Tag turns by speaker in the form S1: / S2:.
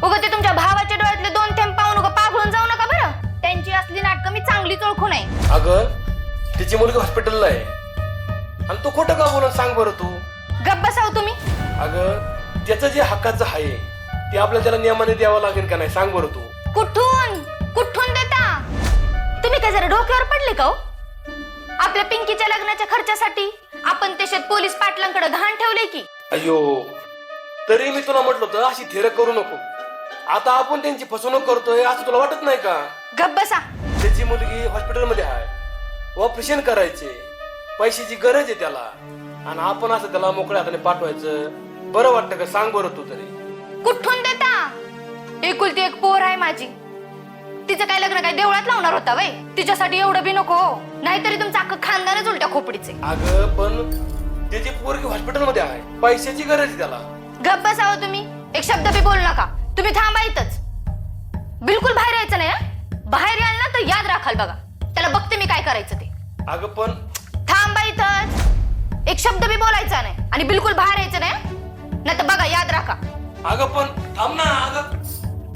S1: उगा ते तुमच्या भावाच्या डोळ्यातले 2 थेंब पाहून उगा पागळून जाऊ नका बरं. त्यांची असली नाटकं मी चांगलीच ओळखून आहे.
S2: अगं तिची मुलगी हॉस्पिटलला आहे आणि तू खोटं का बोलून सांग बरं तू.
S1: गप्प बसाव तुम्ही.
S2: अगं त्याचं जे हक्काचं आहे ते आपल्याला त्याला नियमाने द्यावं लागेल का नाही सांग बरं तू.
S1: कुठून कुठून देता तुम्ही? काय जरा डोक्यावर पडले का हो? आपल्या पिंकीच्या लग्नाच्या खर्चासाठी आपण देशात पोलीस पाटलांकडे घाण ठेवले की.
S2: अयो तरी मी तुला म्हटलं होतं अशी थेर करू नको. आता आपण त्यांची फसवणूक करतोय असं तुला वाटत नाही का?
S1: गप्प बसा.
S2: त्याची मुलगी हॉस्पिटलमध्ये आहे, ऑपरेशन करायचे, पैशाची गरज आहे त्याला आणि आपण असं त्याला मोकळ्या हाताने पाठवायचं बरं वाटतं का सांग बरं तू तरी.
S1: कुठून देता? एकुलती एक पोर आहे माझी. तिचं काय लग्न काय देवळात लावणार होता वय? तिच्यासाठी एवढं बी नको. नाहीतरी तुमचं अख्खं खानदानच उलट्या खोपडीचे.
S2: अगं पण त्याची पोरगी हॉस्पिटलमध्ये आहे, पैशाची गरज आहे त्याला.
S1: गप्प बसावं तुम्ही. एक शब्द बी बोलू नका. तुम्ही थांबा इथंच. बिलकुल बाहेर यायचं नाही हं? बाहेर याल ना तर याद राखाल बघा. त्याला बघते मी काय करायचं ते.
S2: अगं पण
S1: थांबा इथंच. एक शब्द बी बोलायचा नाही आणि बिलकुल बाहेर यायचं नाही. नाही तर बघा याद राखा.
S2: अगं पण थांब ना. अगं